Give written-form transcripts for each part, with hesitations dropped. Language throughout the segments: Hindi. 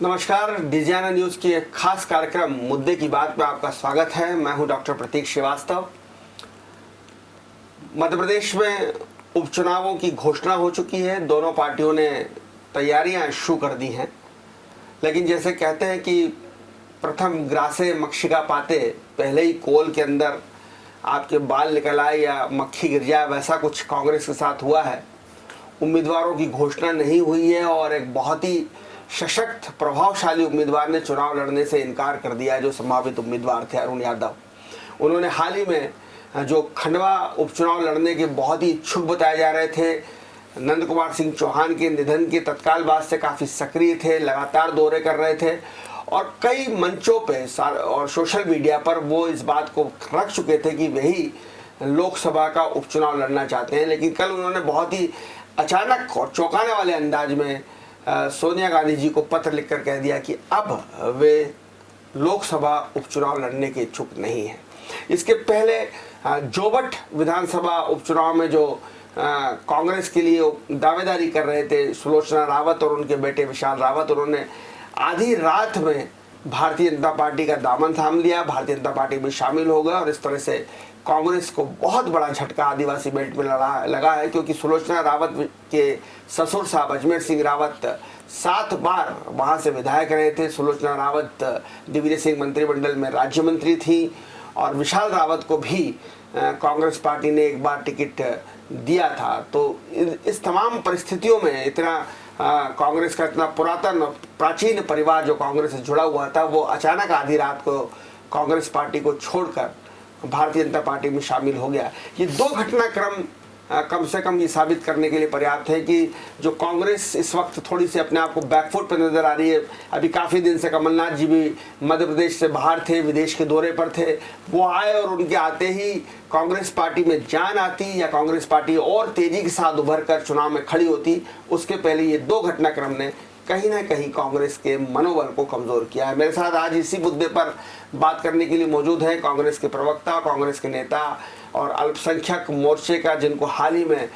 नमस्कार, डिजियाना न्यूज की एक खास कार्यक्रम मुद्दे की बात में आपका स्वागत है। मैं हूं डॉक्टर प्रतीक श्रीवास्तव। मध्य प्रदेश में उपचुनावों की घोषणा हो चुकी है। दोनों पार्टियों ने तैयारियां शुरू कर दी हैं, लेकिन जैसे कहते हैं कि प्रथम ग्रासे मक्षिका पाते, पहले ही कोल के अंदर आपके बाल निकल आए या मक्खी गिर जाए, वैसा कुछ कांग्रेस के साथ हुआ है। उम्मीदवारों की घोषणा नहीं हुई है और एक बहुत ही सशक्त प्रभावशाली उम्मीदवार ने चुनाव लड़ने से इनकार कर दिया, जो संभावित उम्मीदवार थे अरुण यादव। उन्होंने हाल ही में जो खंडवा उपचुनाव लड़ने के बहुत ही इच्छुक बताए जा रहे थे, नंद कुमार सिंह चौहान के निधन के तत्काल बाद से काफ़ी सक्रिय थे, लगातार दौरे कर रहे थे और कई मंचों पे और सोशल मीडिया पर वो इस बात को रख चुके थे कि वही लोकसभा का उपचुनाव लड़ना चाहते हैं। लेकिन कल उन्होंने बहुत ही अचानक और चौंकाने वाले अंदाज में सोनिया गांधी जी को पत्र लिखकर कह दिया कि अब वे लोकसभा उपचुनाव लड़ने के इच्छुक नहीं हैं। इसके पहले जोबट विधानसभा उपचुनाव में जो कांग्रेस के लिए दावेदारी कर रहे थे सुलोचना रावत और उनके बेटे विशाल रावत, उन्होंने आधी रात में भारतीय जनता पार्टी का दामन थाम लिया, भारतीय जनता पार्टी में शामिल हो गए और इस तरह से कांग्रेस को बहुत बड़ा झटका आदिवासी बेल्ट में लगा है, क्योंकि सुलोचना रावत के ससुर साहब अजमेर सिंह रावत 7 बार वहां से विधायक रहे थे। सुलोचना रावत दिग्विजय सिंह मंत्रिमंडल में राज्य मंत्री थी और विशाल रावत को भी कांग्रेस पार्टी ने एक बार टिकट दिया था। तो इस तमाम परिस्थितियों में इतना कांग्रेस का इतना पुरातन और प्राचीन परिवार जो कांग्रेस से जुड़ा हुआ था, वो अचानक आधी रात को कांग्रेस पार्टी को छोड़कर भारतीय जनता पार्टी में शामिल हो गया। ये दो घटनाक्रम कम से कम ये साबित करने के लिए पर्याप्त है कि जो कांग्रेस इस वक्त थोड़ी सी अपने आप को बैकफुट पर नजर आ रही है। अभी काफ़ी दिन से कमलनाथ जी भी मध्य प्रदेश से बाहर थे, विदेश के दौरे पर थे। वो आए और उनके आते ही कांग्रेस पार्टी में जान आती या कांग्रेस पार्टी और तेजी के साथ उभर कर चुनाव में खड़ी होती, उसके पहले ये दो घटनाक्रम ने कहीं ना कहीं कांग्रेस के मनोबल को कमज़ोर किया है। मेरे साथ आज इसी मुद्दे पर बात करने के लिए मौजूद हैं कांग्रेस के प्रवक्ता, कांग्रेस के नेता और अल्पसंख्यक मोर्चे का, जिनको हाल ही में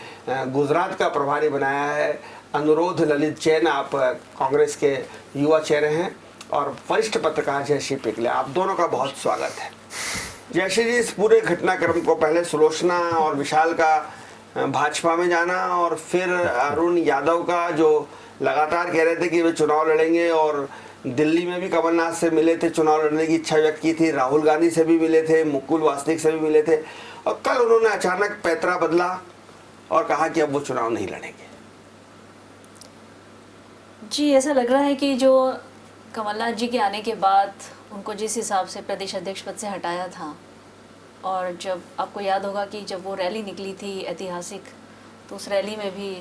गुजरात का प्रभारी बनाया है, अनुरोध ललित जैन। आप कांग्रेस के युवा चेहरे हैं और वरिष्ठ पत्रकार जयश्री पिकले। आप दोनों का बहुत स्वागत है। जयश्री जी, इस पूरे घटनाक्रम को, पहले सुलोचना और विशाल का भाजपा में जाना और फिर अरुण यादव का जो लगातार कह रहे थे कि वे चुनाव लड़ेंगे और दिल्ली में भी कमलनाथ से मिले थे, चुनाव लड़ने की इच्छा व्यक्त की थी, राहुल गांधी से भी मिले थे, मुकुल वासनिक से भी मिले थे और कल उन्होंने अचानक पैतरा बदला और कहा कि अब वो चुनाव नहीं लड़ेंगे। जी, ऐसा लग रहा है कि जो कमलनाथ जी के आने के बाद उनको जिस हिसाब से प्रदेश अध्यक्ष पद से हटाया था, और जब आपको याद होगा कि जब वो रैली निकली थी ऐतिहासिक, तो उस रैली में भी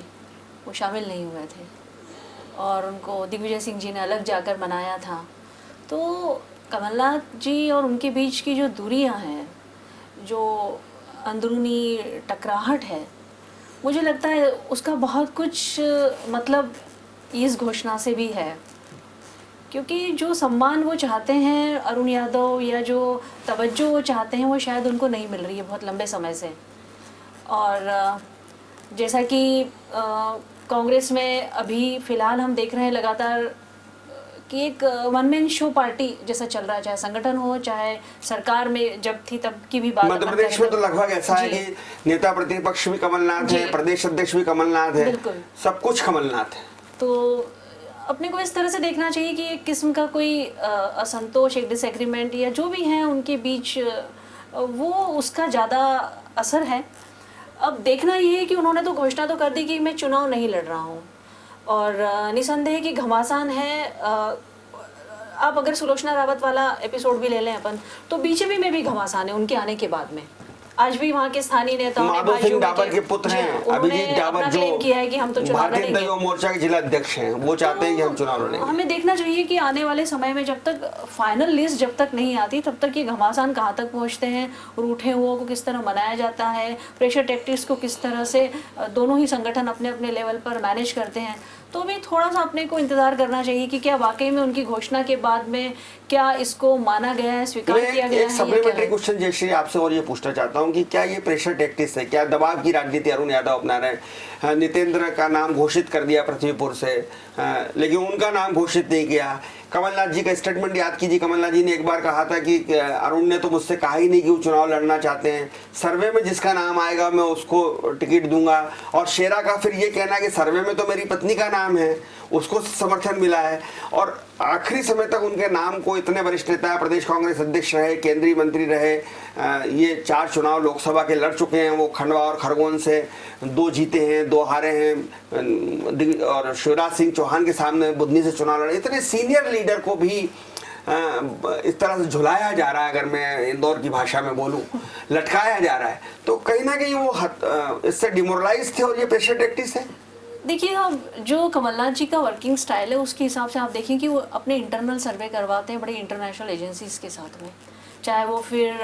वो शामिल नहीं हुए थे और उनको दिग्विजय सिंह जी ने अलग जाकर मनाया था। तो कमलनाथ जी और उनके बीच की जो दूरियां हैं, जो अंदरूनी टकराहट है, मुझे लगता है उसका बहुत कुछ मतलब इस घोषणा से भी है, क्योंकि जो सम्मान वो चाहते हैं अरुण यादव या जो तवज्जो वो चाहते हैं, वो शायद उनको नहीं मिल रही है बहुत लंबे समय से। और जैसा कि कांग्रेस में अभी फ़िलहाल हम देख रहे हैं लगातार कि एक वन मैन शो पार्टी जैसा चल रहा है, चाहे संगठन हो चाहे सरकार में जब थी तब की भी बात। मध्य प्रदेश में तो लगभग ऐसा है कि नेता प्रतिपक्ष भी कमलनाथ है, प्रदेश अध्यक्ष भी कमलनाथ है, सब कुछ कमलनाथ है। तो अपने को इस तरह से देखना चाहिए कि एक किस्म का कोई असंतोष, एक डिसएग्रीमेंट या जो भी है उनके बीच, वो उसका ज़्यादा असर है। अब देखना ये है कि उन्होंने तो घोषणा तो कर दी कि मैं चुनाव नहीं लड़ रहा हूँ, और निसंदेह कि घमासान है। आप अगर सुलोचना रावत वाला एपिसोड भी ले लें अपन, तो बीजेपी में भी घमासान है उनके आने के बाद में। आज भी वहाँ के स्थानीय नेताओं ने माधव सिंह डाबर के पुत्र हैं अभिजीत डाबर, जो किया है कि हम तो चुनाव भारतीय जनता मोर्चा के जिला अध्यक्ष हैं, वो चाहते हैं कि हम चुनाव लड़ेंगे। हमें देखना चाहिए कि आने वाले समय में जब तक फाइनल लिस्ट जब तक नहीं आती, तब तक ये घमासान कहाँ तक पहुँचते हैं, रूठे हुओं को किस तरह मनाया जाता है, प्रेशर टैक्टिक्स को किस तरह से दोनों ही संगठन अपने अपने लेवल पर मैनेज करते हैं। तो भी थोड़ा सा अपने को इंतज़ार करना चाहिए कि क्या वाकई में उनकी घोषणा के बाद में क्या इसको माना गया है, स्वीकार किया गया एक है? सप्लीमेंट्री क्वेश्चन जयश्री आपसे और ये पूछना चाहता हूँ कि क्या ये प्रेशर टैक्टिक्स है, क्या दबाव की राजनीति अरुण यादव अपना रहे हैं? नितेंद्र का नाम घोषित कर दिया पृथ्वीपुर से, लेकिन उनका नाम घोषित नहीं किया। कमलनाथ जी का स्टेटमेंट याद कीजिए, कमलनाथ जी ने एक बार कहा था कि अरुण ने तो मुझसे कहा ही नहीं कि वो चुनाव लड़ना चाहते हैं, सर्वे में जिसका नाम आएगा मैं उसको टिकट दूंगा। और शेरा का फिर ये कहना कि सर्वे में तो मेरी पत्नी का नाम है, उसको समर्थन मिला है। और आखिरी समय तक उनके नाम को इतने वरिष्ठ नेता, प्रदेश कांग्रेस अध्यक्ष रहे, केंद्रीय मंत्री रहे, ये 4 चुनाव लोकसभा के लड़ चुके हैं, वो खंडवा और खरगोन से 2 जीते हैं, 2 हारे हैं, और शिवराज सिंह चौहान के सामने बुधनी से चुनाव लड़े। इतने सीनियर लीडर को भी इस तरह से झुलाया जा रहा है, अगर मैं इंदौर की भाषा में बोलूं, लटकाया जा रहा है, तो कहीं ना कहीं वो इससे डिमोरलाइज थे और ये प्रेशर टैक्टिक्स है। देखिए, अब जो कमलनाथ जी का वर्किंग स्टाइल है उसके हिसाब से आप देखें कि वो अपने इंटरनल सर्वे करवाते हैं बड़ी इंटरनेशनल एजेंसीज के साथ में, चाहे वो फिर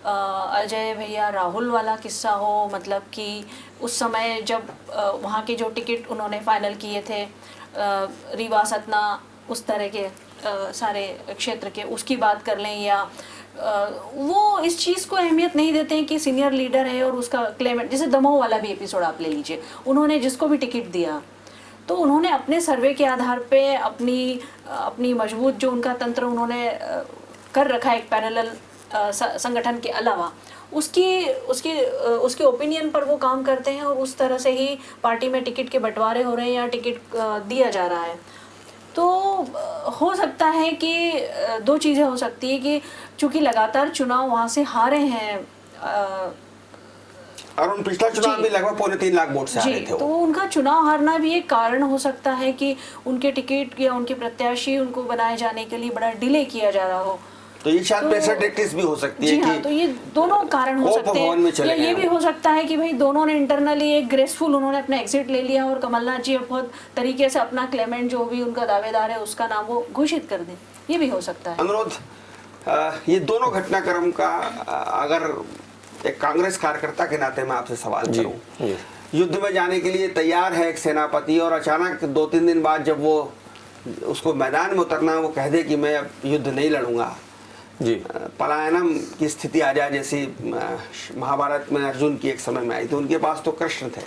अजय भैया राहुल वाला किस्सा हो, मतलब कि उस समय जब वहाँ के जो टिकट उन्होंने फाइनल किए थे, रीवा सतना उस तरह के सारे क्षेत्र के, उसकी बात कर लें, या वो इस चीज़ को अहमियत नहीं देते हैं कि सीनियर लीडर है और उसका क्लेमेंट, जैसे दमोह वाला भी एपिसोड आप ले लीजिए, उन्होंने जिसको भी टिकट दिया तो उन्होंने अपने सर्वे के आधार पे अपनी मजबूत जो उनका तंत्र उन्होंने कर रखा है एक पैरेलल संगठन के अलावा, उसके ओपिनियन पर वो काम करते हैं और उस तरह से ही पार्टी में टिकट के बंटवारे हो रहे हैं या टिकट दिया जा रहा है। तो हो सकता है कि 2 चीज़ें हो सकती है कि चूंकि लगातार चुनाव वहाँ से हारे हैं, अरुण पिछला चुनाव भी लगभग 3.25 लाख वोट से हारे थे, तो उनका चुनाव हारना भी एक कारण हो सकता है कि उनके टिकट या उनके प्रत्याशी उनको बनाए जाने के लिए बड़ा डिले किया जा रहा हो। तो ये शायद प्रेशर टैक्टिक्स भी हो सकती है कि तो ये दोनों कारण हो सकते हैं, या ये भी हो सकता है कि भाई दोनों ने इंटरनली एक ग्रेसफुल उन्होंने अपना एग्जिट ले लिया और कमलनाथ जी बहुत तरीके से अपना क्लेमेंट जो भी उनका दावेदार है उसका नाम वो घोषित कर दें, ये भी हो सकता है। अनुरोध, ये दोनों घटनाक्रम का अगर एक कांग्रेस कार्यकर्ता के नाते मैं आपसे सवाल करूं, युद्ध में जाने के लिए तैयार है एक सेनापति, और अचानक 2-3 दिन बाद जब वो उसको मैदान में उतरना, वो कह दे कि मैं अब युद्ध नहीं लड़ूंगा, जी, पलायनम की स्थिति आ जाए, जैसी महाभारत में अर्जुन की एक समय में आई थी। उनके पास तो कृष्ण थे,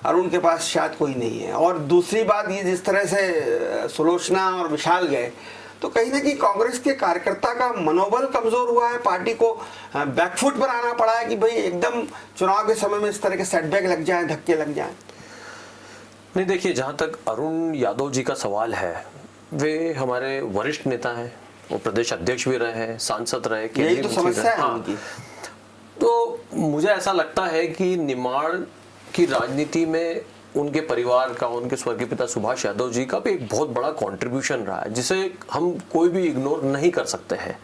अरुण के पास शायद कोई नहीं है। और दूसरी बात ये, जिस तरह से सुलोचना और विशाल गए, तो कहीं ना कहीं कांग्रेस के कार्यकर्ता का मनोबल कमजोर हुआ है, पार्टी को बैकफुट पर आना पड़ा है कि भाई एकदम चुनाव के समय में इस तरह के सेटबैक लग जाए, धक्के लग जाए। नहीं, देखिए, जहां तक अरुण यादव जी का सवाल है, वे हमारे वरिष्ठ नेता हैं, वो प्रदेश अध्यक्ष भी रहे हैं, सांसद रहे, यही तो समस्या है उनकी। तो मुझे ऐसा लगता है कि निमाड़ की राजनीति में उनके परिवार का, उनके स्वर्गीय पिता सुभाष यादव जी का भी एक बहुत बड़ा कंट्रीब्यूशन रहा है, जिसे हम कोई भी इग्नोर नहीं कर सकते हैं।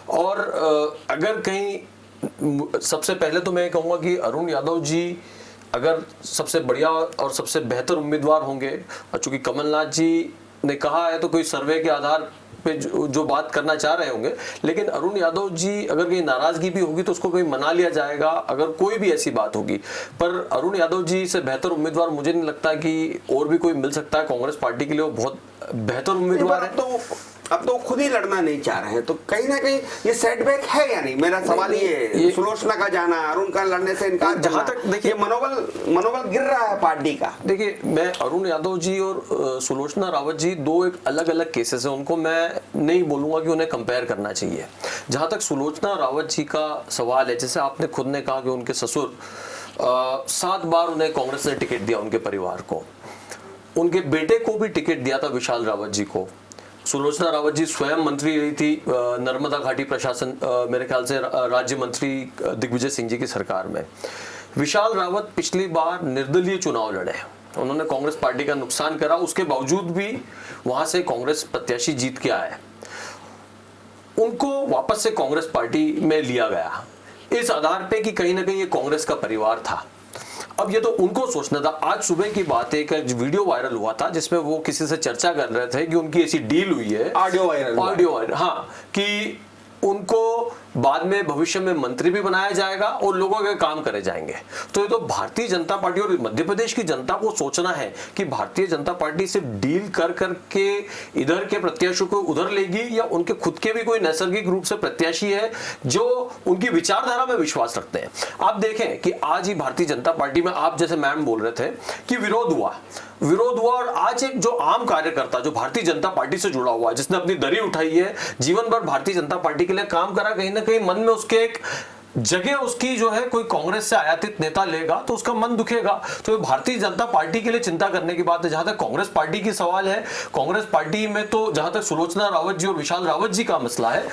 और अगर कहीं, सबसे पहले तो मैं कहूँगा कि अरुण यादव जी अगर सबसे बढ़िया और सबसे बेहतर उम्मीदवार होंगे, और चूंकि कमलनाथ जी ने कहा है तो कोई सर्वे के आधार पे जो बात करना चाह रहे होंगे, लेकिन अरुण यादव जी अगर कहीं नाराजगी भी होगी तो उसको कहीं मना लिया जाएगा, अगर कोई भी ऐसी बात होगी। पर अरुण यादव जी से बेहतर उम्मीदवार मुझे नहीं लगता कि और भी कोई मिल सकता है कांग्रेस पार्टी के लिए, वो बहुत बेहतर उम्मीदवार है। अब तो खुद ही लड़ना नहीं चाह रहे हैं, तो कहीं ना कहीं ये सेटबैक है या नहीं? मेरा सवाल ये सुलोचना का जाना, अरुण का लड़ने से इनकार, जहां तक देखिए मनोबल गिर रहा है पार्टी का। देखिए, मैं अरुण यादव जी और सुलोचना रावत जी 2 एक अलग अलग केसेस हैं, उनको मैं नहीं बोलूंगा कि उन्हें कंपेयर करना चाहिए। जहां तक सुलोचना रावत जी का सवाल है, जैसे आपने खुद ने कहा कि उनके ससुर 7 बार उन्हें कांग्रेस ने टिकट दिया, उनके परिवार को, उनके बेटे को भी टिकट दिया था विशाल रावत जी को। सुलोचना रावत जी स्वयं मंत्री रही थी नर्मदा घाटी प्रशासन, मेरे ख्याल से राज्य मंत्री दिग्विजय सिंह जी की सरकार में। विशाल रावत पिछली बार निर्दलीय चुनाव लड़े, उन्होंने कांग्रेस पार्टी का नुकसान करा, उसके बावजूद भी वहां से कांग्रेस प्रत्याशी जीत के आए, उनको वापस से कांग्रेस पार्टी में लिया गया इस आधार पे कि कहीं ना कहीं ये कांग्रेस का परिवार था। अब ये तो उनको सोचना था। आज सुबह की बात है, एक वीडियो वायरल हुआ था जिसमें वो किसी से चर्चा कर रहे थे कि उनकी ऐसी डील हुई है, ऑडियो वायरल, हाँ, कि उनको बाद में भविष्य में मंत्री भी बनाया जाएगा और लोगों के काम करे जाएंगे। तो ये तो भारतीय जनता पार्टी और मध्य प्रदेश की जनता को सोचना है कि भारतीय जनता पार्टी सिर्फ डील कर करके इधर के प्रत्याशियों को उधर लेगी, या उनके खुद के भी कोई नैसर्गिक रूप से प्रत्याशी है जो उनकी विचारधारा में विश्वास रखते हैं। आप देखें कि आज ही भारतीय जनता पार्टी में, आप जैसे मैम बोल रहे थे कि विरोध हुआ और आज एक जो आम कार्यकर्ता जो भारतीय जनता पार्टी से जुड़ा हुआ है, जिसने अपनी दरी उठाई है, जीवन भर भारतीय जनता पार्टी के लिए काम करा, कहीं ना कहीं मन में उसके एक जगह उसकी जो है कोई कांग्रेस से आयातित नेता लेगा तो उसका मन दुखेगा। तो ये भारतीय जनता पार्टी के लिए चिंता करने की बात है। जहां तक कांग्रेस पार्टी की सवाल है, कांग्रेस पार्टी में तो जहां तक सुलोचना रावत जी और विशाल रावत जी का मसला है,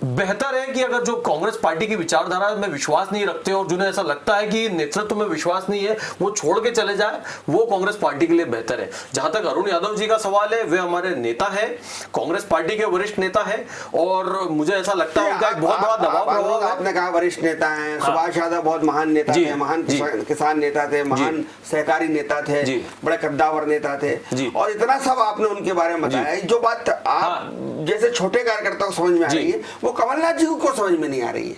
बेहतर है कि अगर जो कांग्रेस पार्टी की विचारधारा में विश्वास नहीं रखते और जिन्हें ऐसा लगता है कि नेतृत्व में विश्वास नहीं है, वो छोड़ के चले जाए, वो कांग्रेस पार्टी के लिए बेहतर है। जहां तक अरुण यादव जी का सवाल है, वे हमारे नेता है, कांग्रेस पार्टी के वरिष्ठ नेता है और मुझे ऐसा लगता है उनका एक बहुत बड़ा दबाव प्रभाव है। आपने कहा वरिष्ठ नेता हैं, सुभाष यादव बहुत महान नेता थे, महान किसान नेता थे, महान सहकारी नेता थे, बड़े कद्दावर नेता थे और इतना सब आपने उनके बारे में बताया। जो बात आप जैसे छोटे कार्यकर्ता को समझ में आ रही है, वो कमलनाथ जी को समझ में नहीं आ रही है।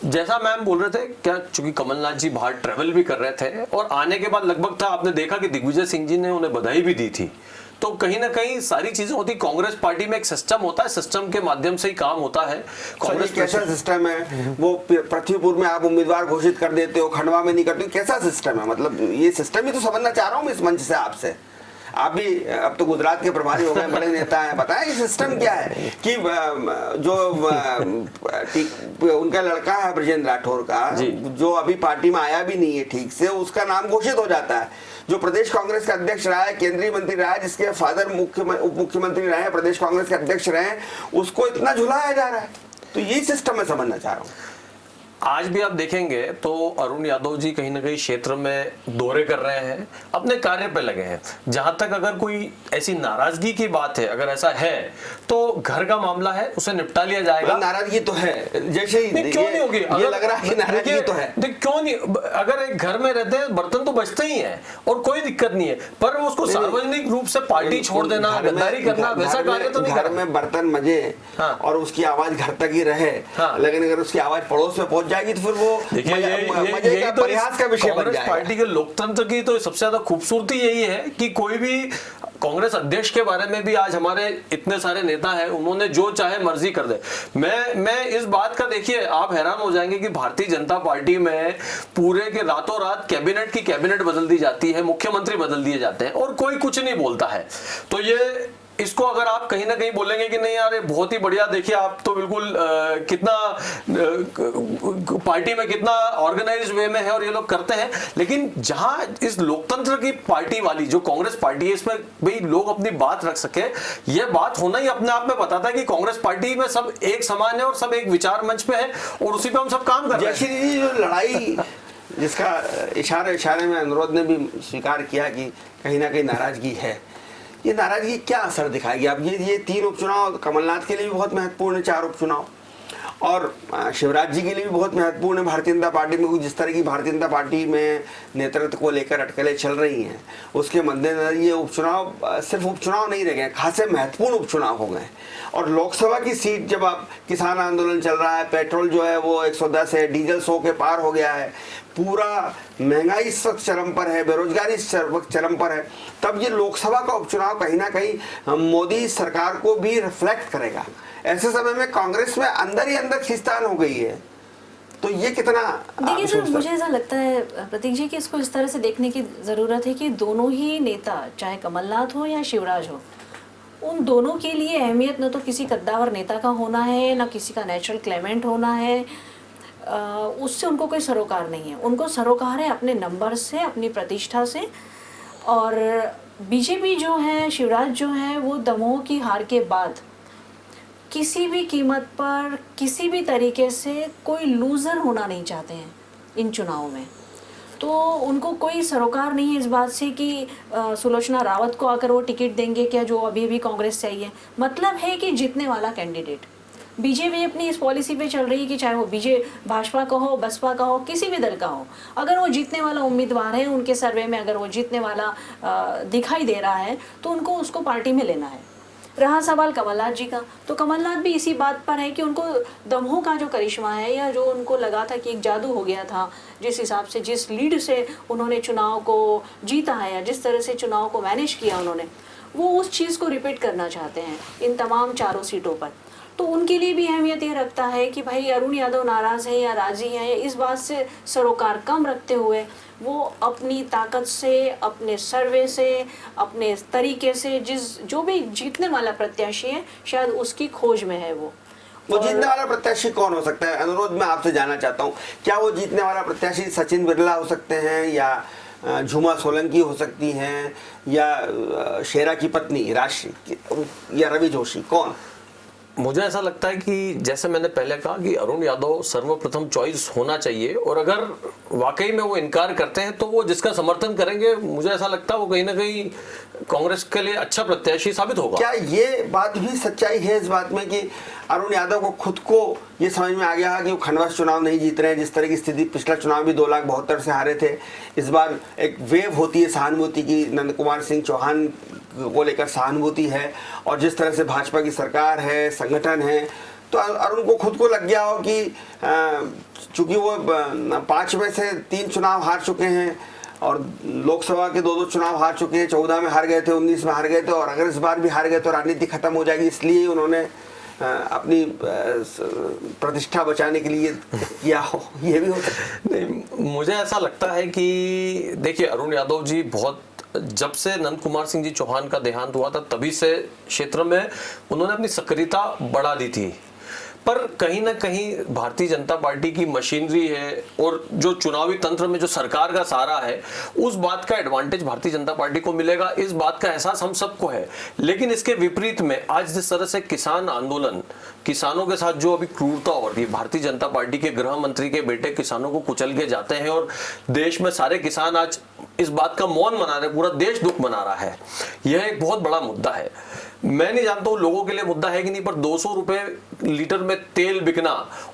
जैसा मैम बोल रहे थे, क्या चूंकि कमलनाथ जी बाहर ट्रेवल भी कर रहे थे और आने के बाद लगभग था, आपने देखा कि दिग्विजय सिंह जी ने उन्हें बधाई भी दी थी। तो कहीं ना कहीं सारी चीजें होती, कांग्रेस पार्टी में एक सिस्टम होता है, सिस्टम के माध्यम से ही काम होता है। कांग्रेस कैसा सिस्टम है? वो पृथ्वीपुर में आप उम्मीदवार घोषित कर देते हो, खंडवा में नहीं करते हो, कैसा सिस्टम है? मतलब ये सिस्टम ही तो समझना चाह रहा हूँ मैं इस मंच से आपसे। आप भी अब तो गुजरात के प्रभारी हो गए, बड़े नेता हैं, बताएं ये सिस्टम क्या है कि जो उनका लड़का है ब्रजेंद्र राठौर का, जो अभी पार्टी में आया भी नहीं है ठीक से, उसका नाम घोषित हो जाता है। जो प्रदेश कांग्रेस का अध्यक्ष रहा है, केंद्रीय मंत्री रहा है, जिसके फादर उप मुख्यमंत्री रहे हैं, प्रदेश कांग्रेस के अध्यक्ष रहे, उसको इतना झुलाया जा रहा है। तो यही सिस्टम मैं समझना चाह रहा हूँ। आज भी आप देखेंगे तो अरुण यादव जी कहीं ना कहीं क्षेत्र में दौरे कर रहे हैं, अपने कार्य पे लगे हैं। जहां तक अगर कोई ऐसी नाराजगी की बात है, अगर ऐसा है तो घर का मामला है, उसे निपटा लिया जाएगा। नाराजगी तो है, जैसे ही क्यों नहीं होगी? ये लग रहा है कि नाराजगी तो है। क्यों नहीं? अगर एक घर में रहते हैं, बर्तन तो बचते ही हैं और कोई दिक्कत नहीं है, पर उसको सार्वजनिक रूप से पार्टी छोड़ देना, गद्दारी करना, वैसा कार्य तो नहीं। घर में बर्तन मजे और उसकी आवाज घर तक ही रहे, लेकिन अगर उसकी आवाज पड़ोस में जाएगी तो फिर वो मजे का प्रयास का विषय बन जाएगा। पार्टी के लोकतंत्र की तो सबसे ज्यादा खूबसूरती यही है कि कोई भी कांग्रेस अध्यक्ष के बारे में भी आज हमारे इतने सारे नेता हैं, उन्होंने जो चाहे मर्जी कर दे। मैं इस बात का, देखिए आप हैरान हो जाएंगे कि भारतीय जनता पार्टी में पूरे के रातों रात कैबिनेट बदल दी जाती है, मुख्यमंत्री बदल दिए जाते हैं और कोई कुछ नहीं बोलता है। तो ये इसको अगर आप कहीं ना कहीं बोलेंगे कि नहीं यार ये बहुत ही बढ़िया, देखिए आप तो बिल्कुल कितना पार्टी में कितना ऑर्गेनाइज्ड वे में है और ये लोग करते हैं, लेकिन जहां इस लोकतंत्र की पार्टी वाली जो कांग्रेस पार्टी है, इसमें भाई लोग अपनी बात रख सके, ये बात होना ही अपने आप में बताता है कि कांग्रेस पार्टी में सब एक समान है और सब एक विचार मंच पे है और उसी पे हम सब काम कर रहे हैं। जो लड़ाई जिसका इशारे में अनुरोध ने भी स्वीकार किया कि कहीं ना कहीं नाराजगी है, ये नाराजगी क्या असर दिखाएगी? अब ये 3 उपचुनाव कमलनाथ के लिए भी बहुत महत्वपूर्ण है, 4 उपचुनाव, और शिवराज जी के लिए भी बहुत महत्वपूर्ण है। भारतीय जनता पार्टी में जिस तरह की भारतीय जनता पार्टी में नेतृत्व को लेकर अटकलें चल रही हैं, उसके मद्देनजर ये उपचुनाव सिर्फ उपचुनाव नहीं रह गए, खासे महत्वपूर्ण उपचुनाव हो गए। और लोकसभा की सीट, जब आप किसान आंदोलन चल रहा है, पेट्रोल जो है वो 110 है, डीजल 100 के पार हो गया है, पूरा महंगाई इस वक्त चरम पर है, बेरोजगारी इस वक्त चरम पर है, तब ये लोकसभा का उपचुनाव कहीं ना कहीं मोदी सरकार को भी रिफ्लेक्ट करेगा। ऐसे समय में कांग्रेस में अंदर ही अंदर खींचतान हो गई है, तो ये कितना? देखिए सर, मुझे ऐसा लगता है प्रतीक जी कि इसको इस तरह से देखने की ज़रूरत है कि दोनों ही नेता, चाहे कमलनाथ हो या शिवराज हो, उन दोनों के लिए अहमियत न तो किसी कद्दावर नेता का होना है, न किसी का नेचुरल क्लेमेंट होना है, उससे उनको कोई सरोकार नहीं है। उनको सरोकार है अपने नंबर से, अपनी प्रतिष्ठा से। और बीजेपी जो है, शिवराज जो है, वो दमोह की हार के बाद किसी भी कीमत पर, किसी भी तरीके से कोई लूज़र होना नहीं चाहते हैं इन चुनावों में। तो उनको कोई सरोकार नहीं है इस बात से कि सुलोचना रावत को आकर वो टिकट देंगे क्या, जो अभी अभी कांग्रेस चाहिए। मतलब है कि जीतने वाला कैंडिडेट। बीजेपी अपनी इस पॉलिसी पे चल रही है कि चाहे वो भाजपा का हो, बसपा का हो, किसी भी दल का हो, अगर वो जीतने वाला उम्मीदवार है, उनके सर्वे में अगर वो जीतने वाला दिखाई दे रहा है, तो उनको उसको पार्टी में लेना है। रहा सवाल कमलनाथ जी का, तो कमलनाथ भी इसी बात पर है कि उनको दम्हों का जो करिश्मा है, या जो उनको लगा था कि एक जादू हो गया था, जिस हिसाब से जिस लीड से उन्होंने चुनाव को जीता है या जिस तरह से चुनाव को मैनेज किया उन्होंने, वो उस चीज़ को रिपीट करना चाहते हैं इन तमाम चारों सीटों पर। तो उनके लिए भी अहमियत ये रखता है कि भाई अरुण यादव नाराज़ है या राजी है, इस बात से सरोकार कम रखते हुए वो अपनी ताकत से, अपने सर्वे से, अपने तरीके से जो भी जीतने वाला प्रत्याशी है शायद उसकी खोज में है वो जीतने वाला प्रत्याशी कौन हो सकता है? अनुरोध मैं आपसे जानना चाहता हूँ, क्या वो जीतने वाला प्रत्याशी सचिन बिरला हो सकते हैं, या झुमा सोलंकी हो सकती हैं, या शेरा की पत्नी राशि, या रवि जोशी, कौन? मुझे ऐसा लगता है कि जैसे मैंने पहले कहा कि अरुण यादव सर्वप्रथम चॉइस होना चाहिए, और अगर वाकई में वो इनकार करते हैं तो वो जिसका समर्थन करेंगे, मुझे ऐसा लगता है वो कहीं ना कहीं कांग्रेस के लिए अच्छा प्रत्याशी साबित होगा। क्या ये बात भी सच्चाई है इस बात में कि अरुण यादव को खुद को ये समझ में आ गया है कि वो खंडवा चुनाव नहीं जीत रहे हैं? जिस तरह की स्थिति, पिछला चुनाव भी 2,72,000 से हारे थे, इस बार एक वेव होती है सहानुभूति की, नंद कुमार सिंह चौहान को लेकर सहानुभूति है, और जिस तरह से भाजपा की सरकार है, संगठन है, तो अरुण को खुद को लग गया हो कि चूंकि वो 5 में से 3 चुनाव हार चुके हैं, और लोकसभा के 2 चुनाव हार चुके हैं, 14 में हार गए थे, 19 में हार गए थे, और अगर इस बार भी हार गए तो राजनीति खत्म हो जाएगी, इसलिए उन्होंने अपनी प्रतिष्ठा बचाने के लिए किया हो, ये भी हो सकता है। नहीं, मुझे ऐसा लगता है कि देखिए अरुण यादव जी बहुत, जब से नंद कुमार सिंह जी चौहान का देहांत हुआ था तभी से क्षेत्र में उन्होंने अपनी सक्रियता बढ़ा दी थी, पर कहीं ना कहीं भारतीय जनता पार्टी की मशीनरी है और जो चुनावी तंत्र में जो सरकार का सहारा है, उस बात का एडवांटेज भारतीय जनता पार्टी को मिलेगा, इस बात का एहसास हम सबको है। लेकिन इसके विपरीत में आज जिस तरह से किसान आंदोलन, किसानों के साथ जो अभी क्रूरता हो रही है, भारतीय जनता पार्टी के गृह मंत्री के बेटे किसानों को कुचल के जाते हैं, और देश में सारे किसान आज इस बात का मौन मना रहे, पूरा देश दुख मना रहा है। यह एक बहुत बड़ा मुद्दा है। मैं नहीं जानता हूं लोगों के लिए मुद्दा है कि नहीं, पर 200 रुपए लीटर में तेल बिकना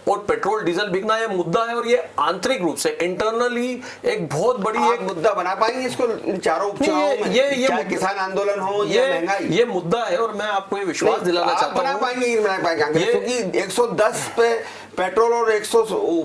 और पेट्रोल डीजल बिकना यह मुद्दा है, और ये आंतरिक रूप से इंटरनली एक बहुत बड़ी एक मुद्दा बना पाएंगे इसको इन चारों उपचुनावों में? चाहे किसान आंदोलन हो या महंगाई, ये मुद्दा है, और मैं आपको ये विश्वास दिलाना चाहता हूं, बना पाएंगे, क्योंकि 110 पे पेट्रोल और 100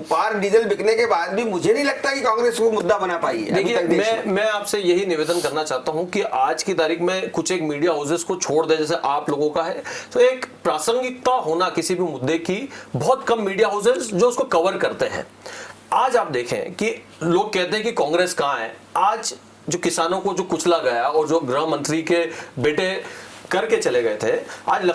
पार डीजल बिकने के बाद भी मुझे नहीं लगता कि कांग्रेस को मुद्दा बना पाई है। देखिए मैं आपसे यही निवेदन करना चाहता हूं कि आज की तारीख में कुछ एक मीडिया हाउसेस को छोड़ दे, जैसे आप लोगों का है, तो एक प्रासंगिकता होना किसी भी मुद्दे की, बहुत कम मीडिया हाउसेस जो उसको कवर करते हैं। आज आप देखें कि लोग कहते हैं कि कांग्रेस कहां है, आज जो किसानों को जो कुचला गया और जो गृह मंत्री के बेटे करके चले गए थे, आज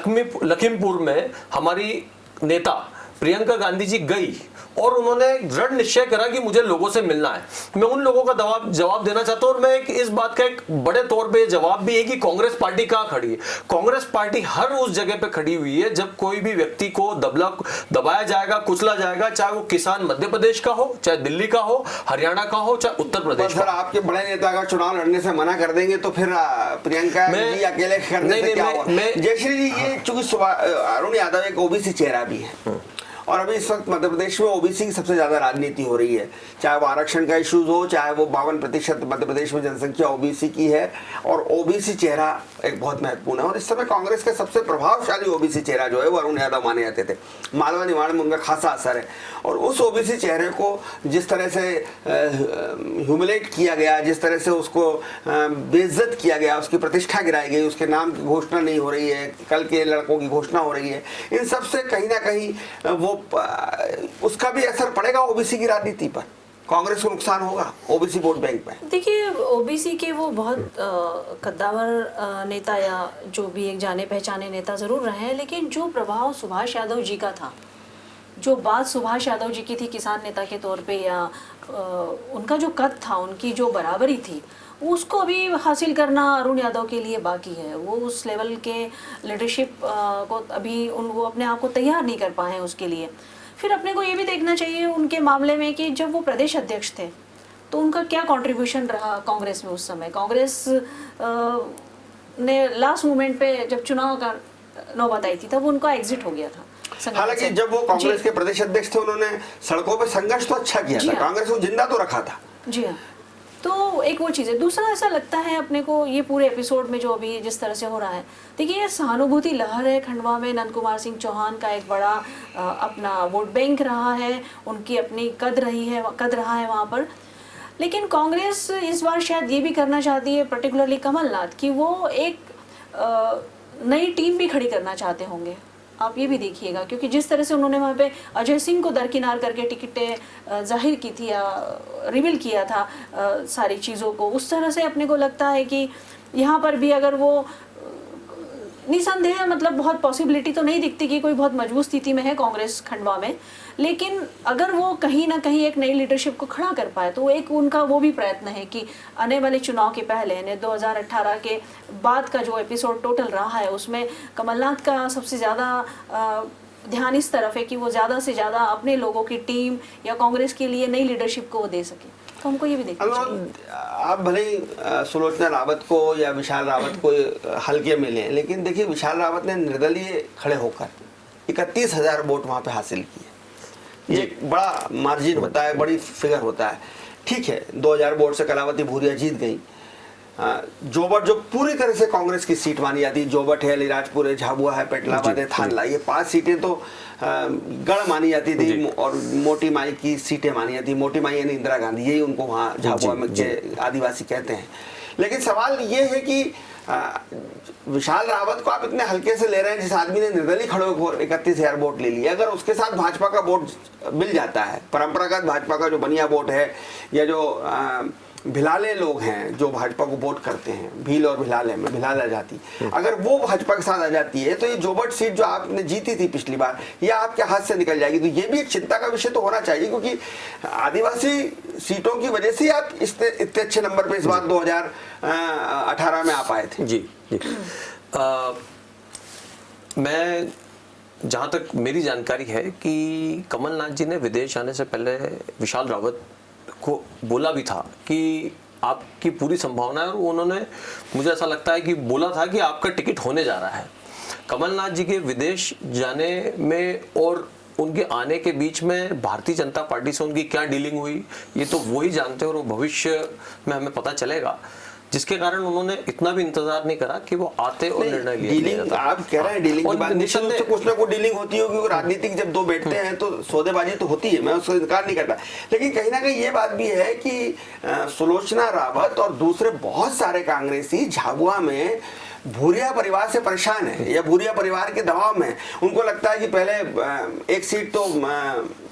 लखीमपुर में हमारी नेता प्रियंका गांधी जी गई और उन्होंने दृढ़ निश्चय करा कि मुझे लोगों से मिलना है। मैं उन लोगों का जवाब देना चाहता हूं, और मैं इस बात का एक बड़े तौर पे जवाब भी है कि कांग्रेस पार्टी कहां खड़ी है। कांग्रेस पार्टी हर उस जगह पे खड़ी हुई है जब कोई भी व्यक्ति को दबाया जाएगा, कुचला जाएगा, चाहे वो किसान मध्य प्रदेश का हो, चाहे दिल्ली का हो, हरियाणा का हो, चाहे उत्तर प्रदेश का। आपके बड़े नेता का चुनाव लड़ने से मना कर देंगे तो फिर प्रियंका जी अकेले करने से क्या होगा? जयश्री जी, ये चूंकि अरुण यादव एक ओबीसी चेहरा भी है, और अभी इस वक्त मध्य प्रदेश में ओबीसी की सबसे ज्यादा राजनीति हो रही है, चाहे वो आरक्षण का इश्यूज हो, चाहे वो 52% मध्य प्रदेश में जनसंख्या ओबीसी की है, और ओबीसी चेहरा एक बहुत महत्वपूर्ण है। और इस समय कांग्रेस का सबसे प्रभावशाली ओबीसी चेहरा जो है वो अरुण यादव माने जाते थे। मालवा निमाड़ में उनका खासा असर है, और उस ओबीसी चेहरे को जिस तरह से ह्यूमिलेट किया गया, जिस तरह से उसको बेइज्जत किया गया, उसकी प्रतिष्ठा गिराई गई, उसके नाम की घोषणा नहीं हो रही है, कल के लड़कों की घोषणा हो रही है, इन सब से कहीं ना कहीं वो उसका भी असर पड़ेगा ओबीसी की राजनीति पर। कांग्रेस को नुकसान होगा ओबीसी वोट बैंक में। देखिए, ओबीसी के वो बहुत कद्दावर नेता या जो भी एक जाने पहचाने नेता जरूर रहे हैं, लेकिन जो प्रभाव सुभाष यादव जी का था, जो बात सुभाष यादव जी की थी किसान नेता के तौर पे, या उनका जो कद था, उनकी जो बराबरी थी, उसको अभी हासिल करना अरुण यादव के लिए बाकी है। वो उस लेवल के लीडरशिप को अभी वो अपने आप को तैयार नहीं कर पाए हैं उसके लिए। फिर अपने को ये भी देखना चाहिए उनके मामले में कि जब वो प्रदेश अध्यक्ष थे तो उनका क्या कंट्रीब्यूशन रहा कांग्रेस में उस समय। कांग्रेस ने लास्ट मोमेंट पे जब चुनाव का नौबत आई थी तब उनका एग्जिट हो गया था। हालांकि जब वो कांग्रेस के प्रदेश अध्यक्ष थे, उन्होंने सड़कों पे संघर्ष तो अच्छा किया था, कांग्रेस को जिंदा तो रखा था। जी हाँ, तो एक वो चीज़ है। दूसरा ऐसा लगता है अपने को ये पूरे एपिसोड में जो अभी जिस तरह से हो रहा है, देखिए ये सहानुभूति लहर है खंडवा में। नंद कुमार सिंह चौहान का एक बड़ा अपना वोट बैंक रहा है, उनकी अपनी कद रहा है वहाँ पर। लेकिन कांग्रेस इस बार शायद ये भी करना चाहती है, पर्टिकुलरली कमलनाथ, कि वो एक नई टीम भी खड़ी करना चाहते होंगे। आप ये भी देखिएगा, क्योंकि जिस तरह से उन्होंने वहाँ पे अजय सिंह को दरकिनार करके टिकटें जाहिर की थी या रिवील किया था सारी चीज़ों को, उस तरह से अपने को लगता है कि यहाँ पर भी अगर वो निसंदेह मतलब बहुत पॉसिबिलिटी तो नहीं दिखती कि कोई बहुत मजबूत स्थिति में है कांग्रेस खंडवा में, लेकिन अगर वो कहीं ना कहीं एक नई लीडरशिप को खड़ा कर पाए तो एक उनका वो भी प्रयत्न है कि आने वाले चुनाव के पहले यानी 2018 के बाद का जो एपिसोड टोटल रहा है उसमें कमलनाथ का सबसे ज़्यादा ध्यान इस तरफ है कि वो ज़्यादा से ज़्यादा अपने लोगों की टीम या कांग्रेस के लिए नई लीडरशिप को वो दे सके। तो हमको ये भी देखना चाहिए। आप भले ही सुलोचना रावत को या विशाल रावत को हल्के में लें, लेकिन देखिए विशाल रावत ने निर्दलीय खड़े होकर 31,000 वोट वहाँ पे हासिल किए। ये एक बड़ा मार्जिन होता है, बड़ी फिगर होता है। ठीक है, 2000 वोट से कलावती भूरिया जीत गई। जोबट जो पूरी तरह से कांग्रेस की सीट मानी जाती है, जोबट है, अलीराजपुर है, झाबुआ है, पेटलाबाद है, थानला, ये 5 सीटें तो गढ़ मानी जाती थी और मोटी माई की सीटें मानी जाती। मोटी माई यानी इंदिरा गांधी, यही उनको वहाँ झाबुआ में के आदिवासी कहते हैं। लेकिन सवाल ये है कि विशाल रावत को आप इतने हल्के से ले रहे हैं, जिस आदमी ने निर्दलीय खड़े होकर 31,000 वोट ले लिए। अगर उसके साथ भाजपा का वोट मिल जाता है, परंपरागत भाजपा का जो बनिया वोट है या जो भिलाले लोग हैं जो भाजपा को वोट करते हैं, भील और भिलाले में भिलाला जाती, अगर वो भाजपा के साथ आ जाती है तो ये जोबट सीट जो आपने जीती थी पिछली बार, ये आपके हाथ से निकल जाएगी। तो ये भी एक चिंता का विषय तो होना चाहिए, क्योंकि आदिवासी सीटों की वजह से आप इतने अच्छे नंबर पे इस बार 2018 में आ पाए थे। जी जी। मैं जहाँ तक मेरी जानकारी है कि कमलनाथ जी ने विदेश आने से पहले विशाल रावत को बोला भी था कि आपकी पूरी संभावना है, और उन्होंने मुझे ऐसा लगता है कि बोला था कि आपका टिकट होने जा रहा है। कमलनाथ जी के विदेश जाने में और उनके आने के बीच में भारतीय जनता पार्टी से उनकी क्या डीलिंग हुई, ये तो वही जानते हैं और वो भविष्य में हमें पता चलेगा, जिसके कारण उन्होंने इतना भी इंतजार नहीं करा कि वो आते और निर्णय लिए। डीलिंग आप कह रहे हैं, डीलिंग की बात निश्चित रूप से कुछ ना कुछ डीलिंग होती होगी, क्योंकि राजनीतिक जब दो बैठते हैं तो सौदेबाजी तो होती है, मैं उसको इनकार नहीं करता। लेकिन कहीं ना कहीं ये बात भी है कि सुलोचना रावत और दूसरे बहुत सारे कांग्रेसी झाबुआ में भूरिया परिवार से परेशान है या भूरिया परिवार के दबाव में। उनको लगता है कि पहले एक सीट तो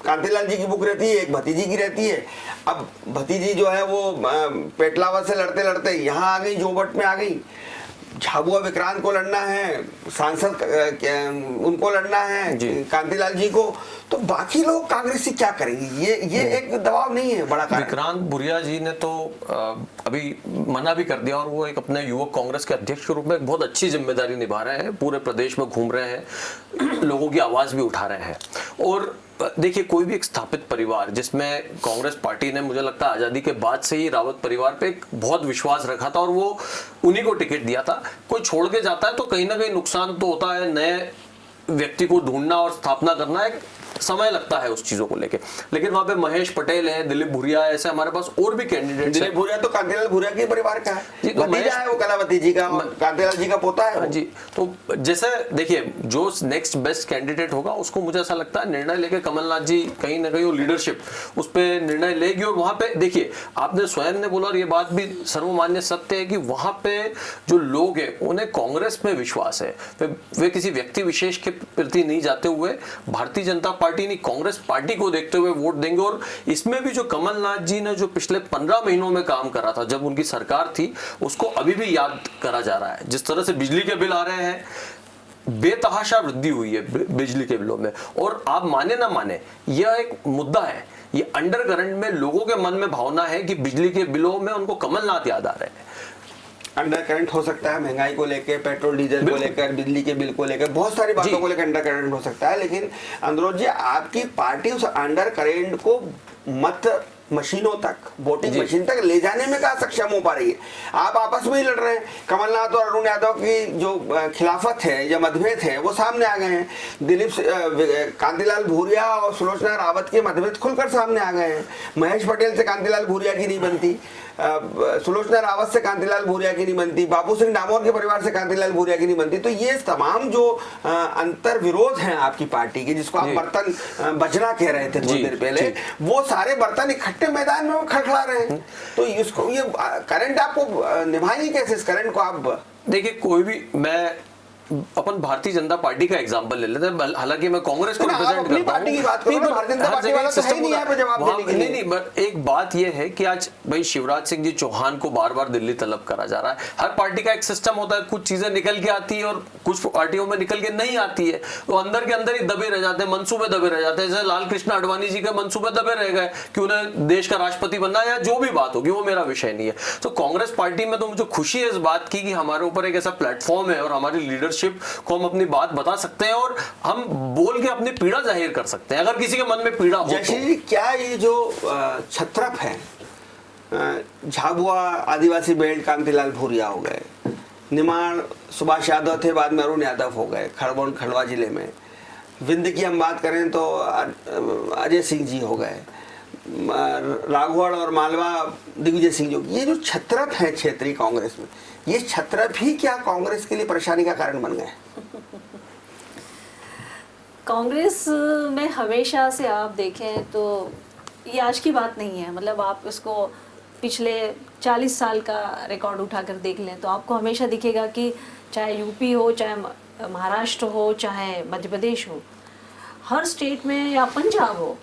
कांतिलाल जी की बुक रहती है, एक भतीजी की रहती है। अब भतीजी जो है वो पेटलावा से लड़ते लड़ते यहाँ आ गई, जोबट में आ गई। झाबुआ विक्रांत को लड़ना है, सांसद उनको लड़ना है, कांतिलाल जी को, तो बाकी लोग कांग्रेसी क्या करेंगे? ये एक दबाव नहीं है बड़ा? विक्रांत भूरिया जी ने तो अभी मना भी कर दिया और वो एक अपने युवक कांग्रेस के अध्यक्ष के रूप में एक बहुत अच्छी जिम्मेदारी निभा रहे हैं, पूरे प्रदेश में घूम रहे हैं, लोगों की आवाज भी उठा रहे हैं। और देखिए, कोई भी एक स्थापित परिवार जिसमें कांग्रेस पार्टी ने मुझे लगता है आजादी के बाद से ही रावत परिवार पे एक बहुत विश्वास रखा था और वो उन्हीं को टिकट दिया था। कोई छोड़ के जाता है तो कहीं ना कहीं नुकसान तो होता है, नए व्यक्ति को ढूंढना और स्थापना करना एक समय लगता है उस चीजों को लेके। लेकिन वहां पे महेश पटेल है, दिलीप भूरिया है, ऐसे हमारे पास और भी कैंडिडेट। दिलीप भूरिया तो कांतिलाल भूरिया के परिवार का है, तो भतीजा है वो कलावती जी का, कांतिलाल जी का पोता है जी। तो जैसे देखिए, जो नेक्स्ट बेस्ट कैंडिडेट होगा उसको मुझे ऐसा लगता है निर्णय लेके कमलनाथ जी कहीं ना कहीं वो लीडरशिप उस पर निर्णय लेगी। और वहां पे देखिए, आपने स्वयं ने बोला और ये बात भी सर्वमान्य सत्य है कि वहां पे जो लोग हैं उन्हें कांग्रेस में विश्वास है, वे किसी व्यक्ति विशेष के प्रति नहीं जाते हुए भारतीय जनता पार्टी नहीं कांग्रेस पार्टी को देखते हुए वोट देंगे। और इसमें भी जो कमलनाथ जी ने जो पिछले 15 महीनों में काम करा था जब उनकी सरकार थी, उसको अभी भी याद करा जा रहा है। जिस तरह से बिजली के बिल आ रहे हैं, बेतहाशा वृद्धि हुई है बिजली के बिलों में, और आप माने ना माने यह एक मुद्दा है, ये अंडरकरंट में लोगों के मन में भावना है कि बिजली के बिलों में उनको कमलनाथ याद आ रहे हैं। अंडर करंट हो सकता है, महंगाई को लेकर, पेट्रोल डीजल को लेकर, बिजली के बिल को लेकर, बहुत सारी बातों को लेकर अंडर करंट हो सकता है। लेकिन अनुरोध जी, आपकी पार्टी उस अंडर करंट को मत मशीनों तक, वोटिंग मशीन तक ले जाने में कहाँ सक्षम हो पा रही है? आप आपस में ही लड़ रहे हैं। कमलनाथ और अरुण यादव की जो खिलाफत है या मतभेद है वो सामने आ गए हैं। कांतिलाल भूरिया और सुलोचना रावत के मतभेद खुलकर सामने आ गए हैं। महेश पटेल से कांतिलाल भूरिया की नहीं बनती, सुलोचना रावत से कांतिलाल भूरिया की नहीं बनती, बापू सिंह डामोर के परिवार से कांतिलाल भूरिया की नहीं बनती। तो ये तमाम जो अंतर विरोध हैं आपकी पार्टी के, जिसको आप बर्तन बजना कह रहे थे थोड़ी देर पहले, वो सारे बर्तन इकट्ठे मैदान में वो खड़खड़ा रहे हैं। तो इसको ये करंट आपको निभाएंगे कैसे? इस करंट को आप देखिए, कोई भी, मैं अपन भारतीय जनता पार्टी का एग्जांपल ले लेते हैं, हालांकि मैं कांग्रेस को रिप्रेजेंट करता हूं। की बात करो, भारतीय जनता पार्टी वाला तो है नहीं यहाँ पे जवाब देने के लिए। नहीं, बट एक बात यह है कि आज भाई शिवराज सिंह जी चौहान को बार बार दिल्ली तलब करा जा रहा है। हर पार्टी का एक सिस्टम होता है, कुछ चीजें निकल के आती है और कुछ पार्टियों में निकल के नहीं आती है, तो अंदर के अंदर ही दबे रह जाते हैं, मंसूबे दबे रह जाते हैं। जैसे लाल कृष्ण आडवाणी जी के मंसूबे दबे रह गए कि उन्हें देश का राष्ट्रपति बनना है, या जो भी बात होगी, वो मेरा विषय नहीं है। तो कांग्रेस पार्टी में तो मुझे खुशी है इस बात की कि हमारे ऊपर एक ऐसा प्लेटफॉर्म है और हमारी लीडरशिप को हम अपनी बात बता सकते हैं और हम बोल के अपनी पीड़ा जाहिर कर सकते हैं, अगर किसी के मन में पीड़ा हो। जैसे क्या ये जो छत्रप है, झाबुआ आदिवासी बेल्ट कांतिलाल भूरिया हो गए, निमाड़ सुभाष यादव थे, बाद में अरुण यादव हो गए खरगोन खंडवा जिले में, विंध्य की हम बात करें तो अजय सिंह जी हो गए, राघौड़ और मालवा दिग्विजय सिंह जी। ये जो छत्रप है क्षेत्रीय कांग्रेस में, ये छत्रप ही क्या कांग्रेस के लिए परेशानी का कारण बन गए? कांग्रेस में हमेशा से आप देखें तो ये आज की बात नहीं है, मतलब आप इसको पिछले 40 साल का रिकॉर्ड उठाकर देख लें तो आपको हमेशा दिखेगा कि चाहे यूपी हो, चाहे महाराष्ट्र हो, चाहे मध्य प्रदेश हो, हर स्टेट में, या पंजाब हो,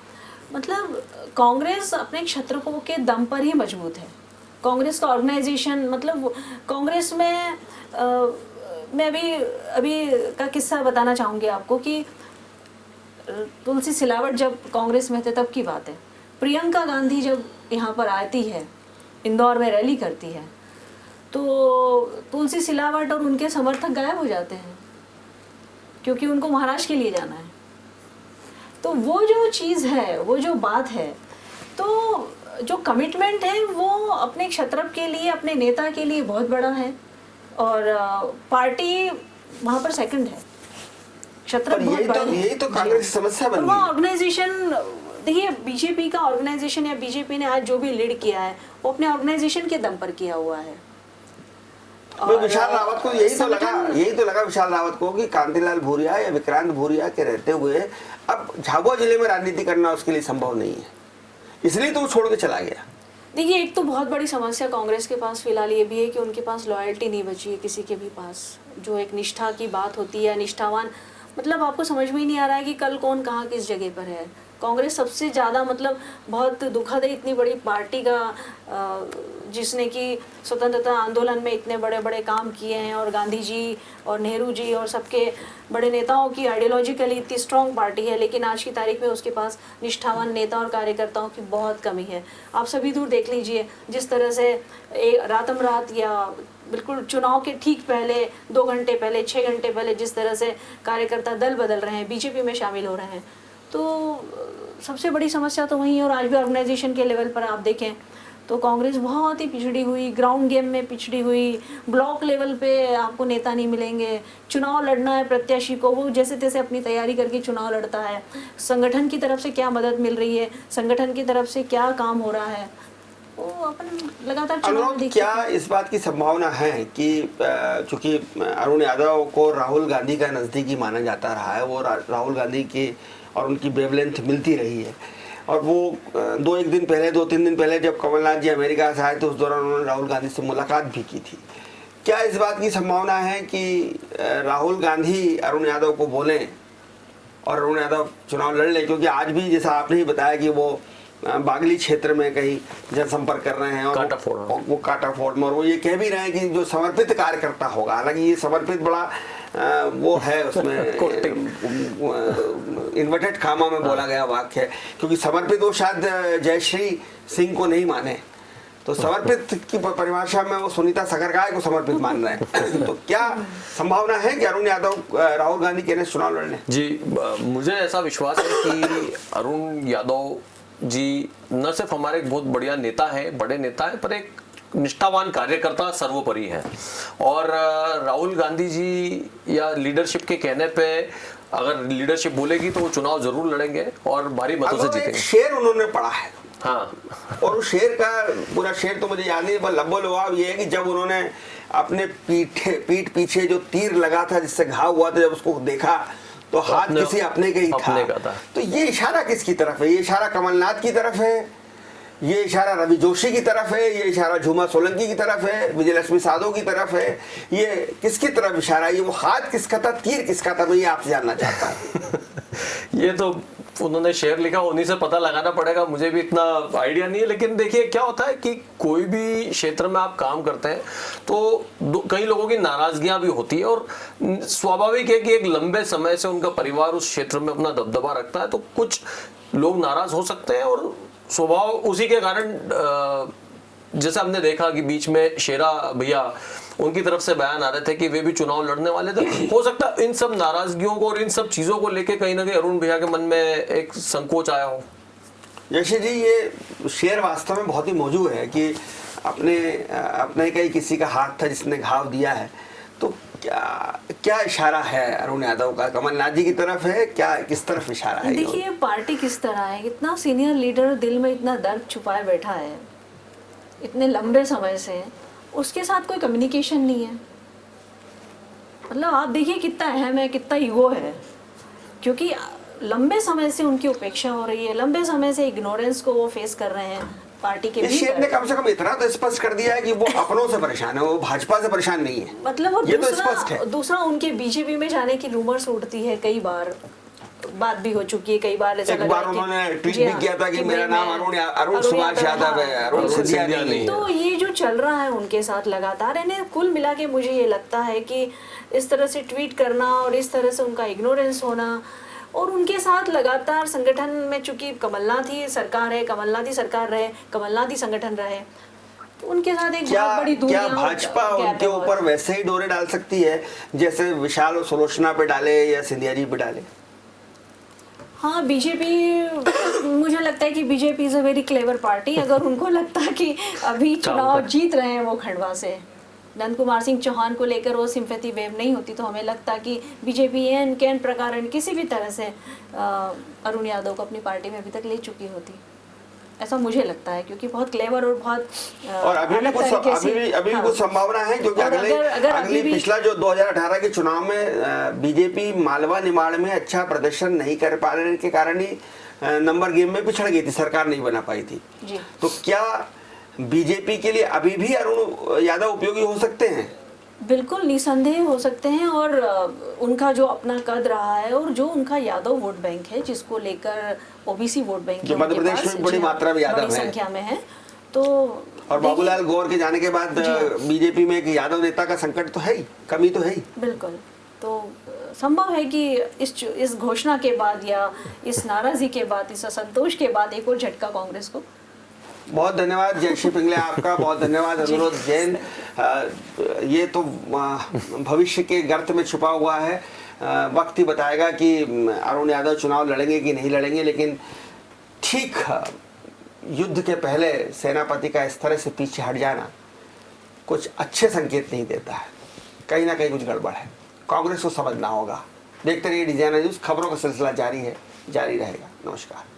मतलब कांग्रेस अपने क्षत्रपों के दम पर ही मजबूत है। कांग्रेस का ऑर्गेनाइजेशन, मतलब कांग्रेस में मैं अभी का किस्सा बताना चाहूँगी आपको कि तुलसी सिलावट जब कांग्रेस में थे तब की बात है। प्रियंका गांधी जब यहाँ पर आती है, इंदौर में रैली करती है, तो तुलसी सिलावट और उनके समर्थक गायब हो जाते हैं क्योंकि उनको महाराष्ट्र के लिए जाना है। तो वो जो चीज़ है, वो जो बात है, तो जो कमिटमेंट है वो अपने क्षत्रप के लिए, अपने नेता के लिए बहुत बड़ा है और पार्टी वहाँ पर सेकंड है। क्षत्रप बहुत बड़ा है। यही तो कांग्रेस की समस्या बन गई। वो ऑर्गेनाइजेशन, देखिए बीजेपी का ऑर्गेनाइजेशन या बीजेपी ने आज जो भी लीड किया है वो अपने ऑर्गेनाइजेशन के दम पर किया हुआ है। विशाल रावत को यही तो लगा विशाल रावत को कि कांतिलाल भूरिया या विक्रांत भूरिया के रहते हुए अब झाबुआ जिले में राजनीति करना उसके लिए संभव नहीं है, इसलिए तो वो छोड़ के चला गया। देखिए, एक तो बहुत बड़ी समस्या कांग्रेस के पास फिलहाल ये भी है कि उनके पास लॉयल्टी नहीं बची है किसी के भी पास। जो एक निष्ठा की बात होती है, निष्ठावान, मतलब आपको समझ में ही नहीं आ रहा है कि कल कौन कहाँ किस जगह पर है। कांग्रेस सबसे ज़्यादा, मतलब बहुत दुखद है, इतनी बड़ी पार्टी का जिसने कि स्वतंत्रता आंदोलन में इतने बड़े बड़े काम किए हैं और गांधी जी और नेहरू जी और सबके बड़े नेताओं की आइडियोलॉजिकली इतनी स्ट्रॉन्ग पार्टी है, लेकिन आज की तारीख में उसके पास निष्ठावान नेता और कार्यकर्ताओं की बहुत कमी है। आप सभी दूर देख लीजिए, जिस तरह से रातम रात या बिल्कुल चुनाव के ठीक पहले 2 घंटे पहले, 6 घंटे पहले जिस तरह से कार्यकर्ता दल बदल रहे हैं, बीजेपी में शामिल हो रहे हैं, तो सबसे बड़ी समस्या तो वही है। और आज भी ऑर्गेनाइजेशन के लेवल पर आप देखें तो कांग्रेस बहुत ही पिछड़ी हुई, ग्राउंड गेम में पिछड़ी हुई, ब्लॉक लेवल पे आपको नेता नहीं मिलेंगे। चुनाव लड़ना है प्रत्याशी को, वो जैसे तैसे अपनी तैयारी करके चुनाव लड़ता है। संगठन की तरफ से क्या मदद मिल रही है, संगठन की तरफ से क्या काम हो रहा है, वो अपन लगातार चुनाव देखते हैं। क्या इस बात की संभावना है कि चूंकि अरुण यादव को राहुल गांधी का नज़दीकी माना जाता रहा है, वो राहुल गांधी की और उनकी वेवलेंथ मिलती रही है, और वो 2-3 दिन पहले जब कमलनाथ जी अमेरिका से आए तो उस दौरान उन्होंने राहुल गांधी से मुलाकात भी की थी। क्या इस बात की संभावना है कि राहुल गांधी अरुण यादव को बोलें और अरुण यादव चुनाव लड़ लें? क्योंकि आज भी जैसा आपने ही बताया कि वो बागली क्षेत्र में कहीं जनसंपर्क कर रहे हैं और वो काटाफोड़ में, और वो ये कह भी रहे हैं कि जो समर्पित कार्यकर्ता होगा, हालांकि ये समर्पित बड़ा वो है उसमें इन्वर्टेड कामा में बोला गया वाक्य है, क्योंकि समर्पित वो शायद जयश्री सिंह को नहीं माने, तो समर्पित की परिभाषा में वो सुनीता सकरगाय को समर्पित मान रहे हैं। तो क्या संभावना है कि अरुण यादव राहुल गांधी के चुनाव लड़ने? जी, मुझे ऐसा विश्वास है कि अरुण यादव जी न सिर्फ हमारे एक बहुत बढ़िया नेता है, बड़े नेता है, पर एक निष्ठावान कार्यकर्ता सर्वोपरि है। और राहुल गांधी जी या लीडरशिप के कहने पे अगर लीडरशिप बोलेगी तो वो चुनाव जरूर लड़ेंगे और भारी मतों से जीतेंगे। शेर उन्होंने पढ़ा है हाँ और उस शेर का पूरा शेर तो मुझे याद नहीं, पर लब्बो लुआब ये है कि जब उन्होंने अपने पीठ पीछे जो तीर लगा था जिससे घाव हुआ था, जब उसको देखा तो हाथ किसी अपने का ही था। तो ये इशारा किसकी तरफ है? ये इशारा कमलनाथ की तरफ है, ये इशारा रवि जोशी की तरफ है, ये इशारा झूमा सोलंकी की तरफ है, विजयलक्ष्मी साधो की तरफ है, ये किसकी तरफ इशारा है? ये वो हाथ किसका था, तीर किसका था, मैं ये आपसे जानना चाहता हूँ। ये तो उन्होंने शेर लिखा, उन्हीं से पता लगाना पड़ेगा, मुझे भी इतना आइडिया नहीं है। लेकिन देखिए क्या होता है कि कोई भी क्षेत्र में आप काम करते हैं तो कई लोगों की नाराजगियां भी होती है, और स्वाभाविक है कि एक लंबे समय से उनका परिवार उस क्षेत्र में अपना दबदबा रखता है, तो कुछ लोग नाराज हो सकते हैं। और स्वभाव उसी के कारण जैसे हमने देखा कि बीच में शेरा भैया उनकी तरफ से बयान आ रहे थे कि वे भी चुनाव लड़ने वाले थे। हो सकता है इन सब नाराजगियों को और इन सब चीजों को लेके कहीं ना कहीं अरुण भैया के मन में एक संकोच आया हो। जैसे जी ये शेर वास्तव में बहुत ही मौजूद है कि अपने का ही किसी का हाथ था जिसने घाव दिया है। तो क्या इशारा है अरुण यादव का? कमलनाथ जी की तरफ है क्या, किस तरफ इशारा है? देखिए पार्टी किस तरह है, इतना सीनियर लीडर दिल में इतना दर्द छुपाए बैठा है इतने लंबे समय से, उसके साथ कोई कम्युनिकेशन नहीं है। मतलब आप देखिए कितना अहम है, कितना ईगो है, क्योंकि लंबे समय से उनकी उपेक्षा हो रही है, लंबे समय से इग्नोरेंस को वो फेस कर रहे हैं पार्टी के इस शेर ने कम से कम इतना तो स्पष्ट कर दिया है कि वो अपनों से परेशान है, वो भाजपा से परेशान नहीं है। मतलब और ये तो स्पष्ट है। दूसरा उनके बीजेपी में जाने की रूमर्स उड़ती है, कई बार बात भी हो चुकी है, कई बार ऐसा एक बार उन्होंने ट्वीट भी किया था कि मेरा नाम अरुण सुभाष यादव है, अरुण सिंधिया नहीं। तो ये जो चल रहा है उनके साथ लगातार, इन्हें कुल मिला के मुझे ये लगता है कि इस तरह से ट्वीट करना और इस तरह से उनका इग्नोरेंस होना, और उनके साथ लगातार संगठन में, चूंकि कमलनाथ ही सरकार है, कमलनाथ ही सरकार रहे, कमलनाथ ही संगठन रहे, तो उनके साथ एक बहुत बड़ी दूरी। क्या भाजपा उनके ऊपर वैसे ही डोरे डाल सकती है जैसे विशाल और सुलोचना पे डाले या सिंधिया जी पे डाले? हाँ, बीजेपी, मुझे लगता है कि BJP is a very clever party. अगर उनको लगता है कि अभी चुनाव जीत रहे हैं वो खंडवा से, नंद कुमार सिंह चौहान को लेकर वो सिंपैथी वेव नहीं होती, तो हमें लगता कि बीजेपी एन कैन प्रकार किसी भी तरह से अरुण यादव को अपनी पार्टी में अभी तक ले चुकी होती, ऐसा मुझे लगता है, क्योंकि बहुत क्लेवर और बहुत और अभी भी कुछ संभावना है, क्योंकि अगली पिछला जो 2018 के चुनाव में बीजेपी मालवा निमाड़ में अच्छा प्रदर्शन नहीं कर पाने के कारण ही नंबर गेम में पिछड़ गई थी, सरकार नहीं बना पाई थी जी। तो क्या बीजेपी के लिए अभी भी अरुण यादव उपयोगी हो सकते हैं? बिल्कुल निसंदेह हो सकते हैं, और उनका जो अपना कद रहा है और जो उनका यादव वोट बैंक है, जिसको लेकर ओबीसी वोट बैंक जो मध्य प्रदेश में बड़ी मात्रा में यादव है, संख्या में है, तो और बाबूलाल गौर के जाने के बाद बीजेपी में एक यादव नेता का संकट तो है ही, कमी तो है ही। बिल्कुल, तो संभव है कि इस घोषणा के बाद या इस नाराजगी के बाद, इस असंतोष के बाद एक और झटका कांग्रेस को। बहुत धन्यवाद जयश्री पिंगले आपका, बहुत धन्यवाद अनुरोध जैन। ये तो भविष्य के गर्त में छुपा हुआ है, वक्त ही बताएगा कि अरुण यादव चुनाव लड़ेंगे कि नहीं लड़ेंगे, लेकिन ठीक युद्ध के पहले सेनापति का इस तरह से पीछे हट जाना कुछ अच्छे संकेत नहीं देता है, कहीं ना कहीं कुछ गड़बड़ है, कांग्रेस को समझना होगा। देखते रहिए डिजाइनर न्यूज़, खबरों का सिलसिला जारी है, जारी रहेगा। नमस्कार।